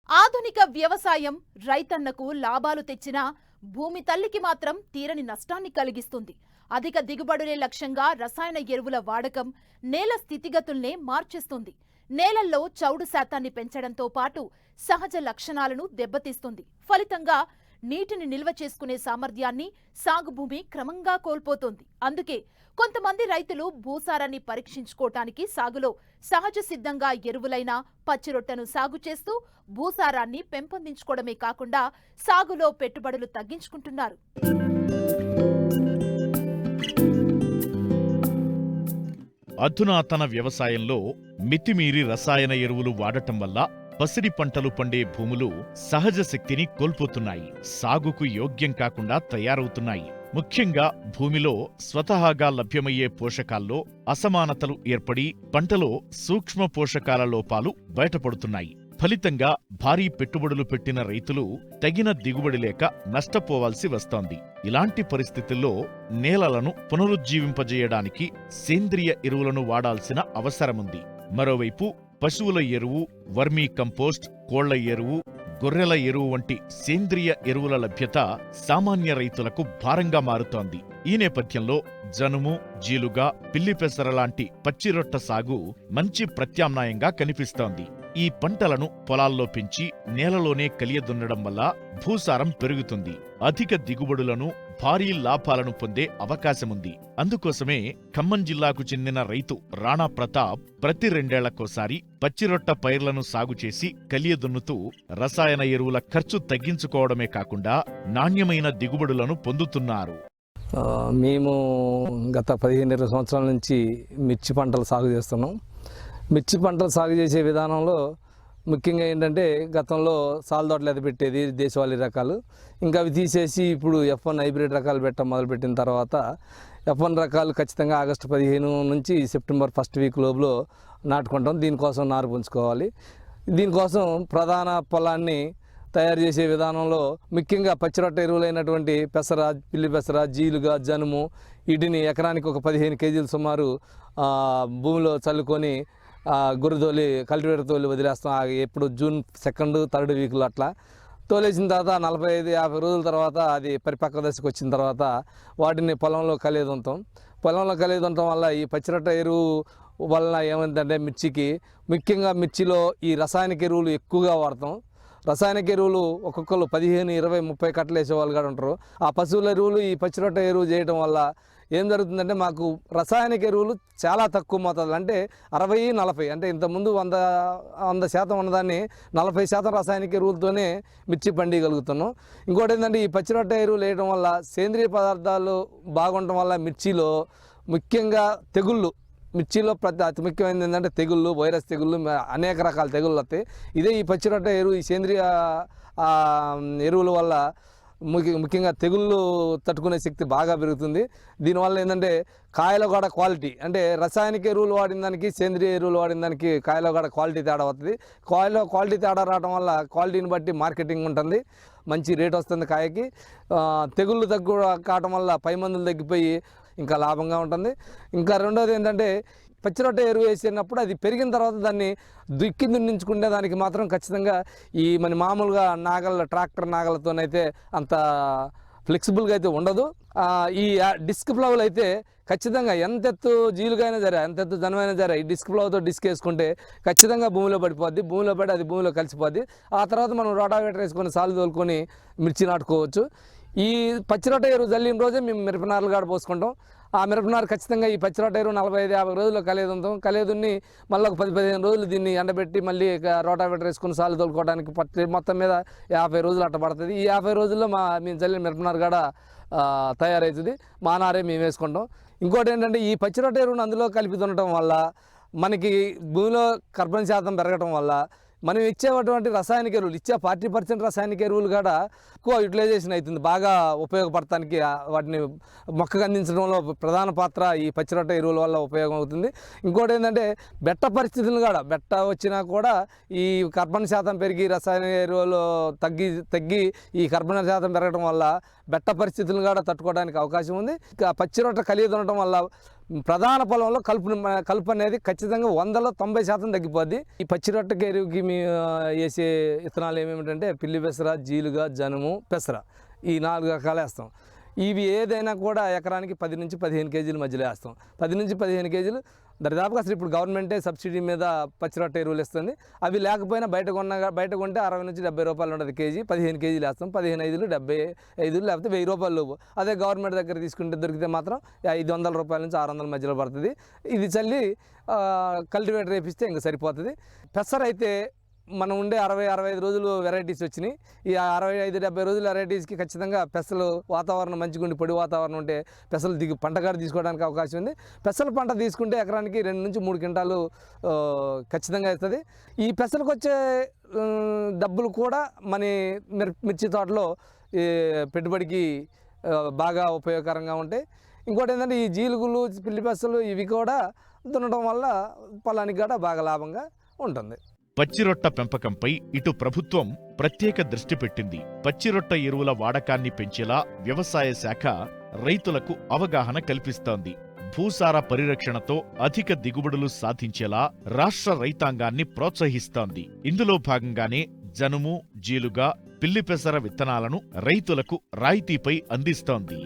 ఆధునిక వ్యవసాయం రైతన్నకు లాభాలు తెచ్చినా భూమి తల్లికి మాత్రం తీరని నష్టాన్ని కలిగిస్తుంది. అధిక దిగుబడులే లక్ష్యంగా రసాయన ఎరువుల వాడకం నేల స్థితిగతుల్నే మార్చేస్తుంది. నేలల్లో చౌడు శాతాన్ని పెంచడంతో పాటు సహజ లక్షణాలను దెబ్బతీస్తుంది. ఫలితంగా నీటిని నిల్వ చేసుకునే సామర్థ్యాన్ని సాగు భూమి క్రమంగా కోల్పోతోంది. అందుకే కొంతమంది రైతులు భూసారాన్ని పరీక్షించుకోవటానికి సాగులో సహజ సిద్ధంగా ఎరువులైన పచ్చిరొట్టను సాగు చేస్తూ భూసారాన్ని పెంపొందించుకోవడమే కాకుండా సాగులో పెట్టుబడులు తగ్గించుకుంటున్నారు. అధునాతన వ్యవసాయంలో మితిమీరి రసాయన ఎరువులు వాడటం వల్ల పసిడి పంటలు పండే భూములు సహజ శక్తిని కోల్పోతున్నాయి, సాగుకు యోగ్యం కాకుండా తయారవుతున్నాయి. ముఖ్యంగా భూమిలో స్వతహాగా లభ్యమయ్యే పోషకాల్లో అసమానతలు ఏర్పడి పంటలో సూక్ష్మ పోషకాల లోపాలు బయటపడుతున్నాయి. ఫలితంగా భారీ పెట్టుబడులు పెట్టిన రైతులు తగిన దిగుబడి లేక నష్టపోవాల్సి వస్తోంది. ఇలాంటి పరిస్థితుల్లో నేలలను పునరుజ్జీవింపజేయడానికి సేంద్రియ ఎరువులను వాడాల్సిన అవసరముంది. మరోవైపు పశువుల ఎరువు, వర్మీ కంపోస్ట్, కోళ్ల ఎరువు, గొర్రెల ఎరువు వంటి సేంద్రియ ఎరువుల లభ్యత సామాన్య రైతులకు భారంగా మారుతోంది. ఈ నేపథ్యంలో జనుము, జీలుగా, పిల్లిపెసర లాంటి పచ్చిరొట్ట సాగు మంచి ప్రత్యామ్నాయంగా కనిపిస్తోంది. ఈ పంటలను పొలాల్లో పెంచి నేలలోనే కలియదున్నడం వల్ల భూసారం పెరుగుతుంది, అధిక దిగుబడులను, భారీ లాభాలను పొందే అవకాశముంది. అందుకోసమే ఖమ్మం జిల్లాకు చెందిన రైతు రాణా ప్రతాప్ ప్రతి 2 ఏళ్లకోసారి పచ్చిరొట్ట పైర్లను సాగు చేసి కలియదున్నుతూ రసాయన ఎరువుల ఖర్చు తగ్గించుకోవడమే కాకుండా నాణ్యమైన దిగుబడులను పొందుతున్నారు. మేము గత 15-20 సంవత్సరాల నుంచి మిర్చి పంటలు సాగు చేస్తున్నాం. మిర్చి పంటలు సాగు చేసే విధానంలో ముఖ్యంగా ఏంటంటే గతంలో సాల్దోటలు ఎదపెట్టేది దేశవాళీ రకాలు, ఇంకా అవి తీసేసి ఇప్పుడు F1 హైబ్రిడ్ రకాలు పెట్టడం మొదలుపెట్టిన తర్వాత F1 రకాలు ఖచ్చితంగా ఆగస్టు 15 నుంచి సెప్టెంబర్ 1st వీక్ లోపల నాటుకుంటాం. దీనికోసం నారు పుంజుకోవాలి. దీనికోసం ప్రధాన పొలాన్ని తయారు చేసే విధానంలో ముఖ్యంగా పచ్చిరొట్ట ఎరువులైనటువంటి పెసర, పిల్లి పెసర, జీలుగా, జనుము వీటిని ఎకరానికి ఒక 15 కేజీలు సుమారు భూమిలో చల్లుకొని గుర్రతోలి కల్టివేటర్ తోలి వదిలేస్తాం. ఎప్పుడు జూన్ 2nd, 3rd వీక్లో అట్లా తోలేసిన తర్వాత 45-50 రోజుల తర్వాత అది పరిపక్వ దశకు వచ్చిన తర్వాత వాటిని పొలంలో కలియదుంటాం. పొలంలో కలియదుంటం వల్ల ఈ పచ్చిరొట్ట ఎరువు వల్ల ఏమైందంటే మిర్చికి ముఖ్యంగా మిర్చిలో ఈ రసాయనిక ఎరువులు ఎక్కువగా వాడతాం. రసాయనిక ఎరువులు ఒక్కొక్కరు 15, 20, 30 కట్టలు వేసేవాళ్ళు కూడా ఉంటారు. ఆ పశువుల ఎరువులు ఈ పచ్చిరొట్ట ఎరువు చేయడం వల్ల ఏం జరుగుతుందంటే మాకు రసాయనిక ఎరువులు చాలా తక్కువ మోతాదులు, అంటే 60-40, అంటే ఇంతకుముందు 100% ఉన్నదాన్ని 40% రసాయనిక ఎరువులతోనే మిర్చి పండియగలుగుతున్నాం. ఇంకోటి ఏంటంటే ఈ పచ్చిరొట్ట ఎరువులు వేయడం వల్ల సేంద్రియ పదార్థాలు బాగుండటం వల్ల మిర్చిలో ముఖ్యంగా తెగుళ్ళు, మిర్చిలో అతి ముఖ్యమైనది ఏంటంటే తెగుళ్ళు, వైరస్ తెగుళ్ళు, అనేక రకాల తెగుళ్ళు వస్తాయి. ఇదే ఈ పచ్చిరొట్ట ఎరువు, ఈ సేంద్రియ ఎరువుల వల్ల ముఖ్యంగా తెగుళ్ళు తట్టుకునే శక్తి బాగా పెరుగుతుంది. దీనివల్ల ఏంటంటే కాయలో కూడా క్వాలిటీ, అంటే రసాయనిక ఎరువులు వాడిన దానికి సేంద్రియ ఎరువులు వాడిన దానికి కాయలో కూడా క్వాలిటీ తేడా వస్తుంది. కాయలో క్వాలిటీ తేడా రావడం వల్ల క్వాలిటీని బట్టి మార్కెటింగ్ ఉంటుంది, మంచి రేట్ వస్తుంది కాయకి. తెగుళ్ళు కావడం వల్ల పై మందులు తగ్గిపోయి ఇంకా లాభంగా ఉంటుంది. ఇంకా రెండోది ఏంటంటే పచ్చిరొట్ట ఎరువు వేసినప్పుడు అది పెరిగిన తర్వాత దాన్ని దున్నించుకునే దానికి మాత్రం ఖచ్చితంగా ఈ మన మామూలుగా ట్రాక్టర్ నాగలతోనైతే అంత ఫ్లెక్సిబుల్గా అయితే ఉండదు. ఈ డిస్క్ ప్లౌలు అయితే ఖచ్చితంగా ఎంత ఎత్తు జీలుగా అయినా సరే, ఎంత ఎత్తు జనమైనా సరే, ఈ డిస్క్ ప్లౌతో డిస్క్ వేసుకుంటే ఖచ్చితంగా భూమిలో పడిపోద్ది. భూమిలో పడి అది భూమిలో కలిసిపోద్ది. ఆ తర్వాత మనం రోటావేటర్ వేసుకొని సాలు తోలుకొని మిర్చి నాటుకోవచ్చు. ఈ పచ్చిరొట్ట ఎరువు జల్లిన రోజే మేము మిరపనారులు కాడ పోసుకుంటాం. ఆ మిరపనారు ఖచ్చితంగా ఈ పచ్చిరొట్ట ఎరువు 45-50 రోజుల్లో కలియదుంటాం. కలియదున్ని మళ్ళీ ఒక 10-15 రోజులు దీన్ని ఎండబెట్టి మళ్ళీ రోటావేటర్ వేసుకుని సాలు తోలుకోవడానికి మొత్తం మీద 50 రోజులు అట్ట పడుతుంది. ఈ 50 రోజుల్లో మేము జల్లిన మిరపనారు కాడ తయారవుతుంది. మా నారే మేము వేసుకుంటాం. ఇంకోటి ఏంటంటే ఈ పచ్చిరొట్ట ఎరువును అందులో కలిపి దున్నటం వల్ల మనకి భూమిలో కర్బన శాతం పెరగటం వల్ల మనం ఇచ్చేటువంటి రసాయనిక ఎరువులు, ఇచ్చే 40% రసాయనిక ఎరువులు కూడా ఎక్కువ యూటిలైజేషన్ అవుతుంది. బాగా ఉపయోగపడటానికి వాటిని మొక్కకు అందించడంలో ప్రధాన పాత్ర ఈ పచ్చిరొట్ట ఎరువుల వల్ల ఉపయోగం అవుతుంది. ఇంకోటి ఏంటంటే బెట్ట పరిస్థితులు కూడా, బెట్ట వచ్చినా కూడా ఈ కర్బన శాతం పెరిగి రసాయనిక ఎరువులు తగ్గి ఈ కర్బన శాతం పెరగడం వల్ల బెట్ట పరిస్థితులను కూడా తట్టుకోవడానికి అవకాశం ఉంది. ఇక పచ్చి రొట్ట కలిగి ఉండటం వల్ల ప్రధాన పొలంలో కలుపు అనేది ఖచ్చితంగా 100లో 90% తగ్గిపోద్ది. ఈ పచ్చి రొట్టకి ఎరువుకి మేము వేసే విత్తనాలు ఏమేమిటంటే పిల్లి పెసర, జీలుగా, జనుము, పెసర ఈ 4 రకాలు వేస్తాం. ఇవి ఏదైనా కూడా ఎకరానికి 10 నుంచి 15 కేజీల మధ్యలో వేస్తాం. 10 నుంచి 15 కేజీలు దరిదాపుగా అసలు ఇప్పుడు గవర్నమెంటే సబ్సిడీ మీద పచ్చి రొట్ట ఎరువులు ఇస్తుంది. అవి లేకపోయినా బయట కొంటే 60 నుంచి 70 రూపాయలు ఉంటుంది కేజీ. 15 కేజీలు వేస్తాం. 15 5లు 75 లేకపోతే 1000 రూపాయలు లోపు. అదే గవర్నమెంట్ దగ్గర తీసుకుంటే దొరికితే మాత్రం 500 రూపాయల నుంచి 600 మధ్యలో పడుతుంది. ఇది చల్లి కల్టివేటర్ వేపిస్తే ఇంకా సరిపోతుంది. పెసర అయితే మనం ఉండే 60-65 రోజులు వెరైటీస్ వచ్చినాయి. ఈ 65-70 రోజుల వెరైటీస్కి ఖచ్చితంగా పెసలు వాతావరణం మంచిగా ఉండి పొడి వాతావరణం ఉంటే పెసలు పంటగాడు తీసుకోవడానికి అవకాశం ఉంది. పెసల పంట తీసుకుంటే ఎకరానికి 2 నుంచి 3 క్వింటాలు ఖచ్చితంగా ఇస్తుంది. ఈ పెసలకు వచ్చే డబ్బులు కూడా మన మిర్చి తోటలో పెట్టుబడికి బాగా ఉపయోగకరంగా ఉంటాయి. ఇంకోటి ఏంటంటే ఈ జీలుగులు, పిల్లి పెసలు ఇవి కూడా దున్నడం వల్ల పొలానికి కూడా బాగా లాభంగా ఉంటుంది. పచ్చిరొట్ట పెంపకంపై ఇటు ప్రభుత్వం ప్రత్యేక దృష్టి పెట్టింది. పచ్చిరొట్ట ఎరువుల వాడకాన్ని పెంచేలా వ్యవసాయ శాఖ రైతులకు అవగాహన కల్పిస్తోంది. భూసార పరిరక్షణతో అధిక దిగుబడులు సాధించేలా రాష్ట్ర రైతాంగాన్ని ప్రోత్సహిస్తోంది. ఇందులో భాగంగానే జనుము, జీలుగా, పిల్లి పెసర విత్తనాలను రైతులకు రాయితీపై అందిస్తోంది.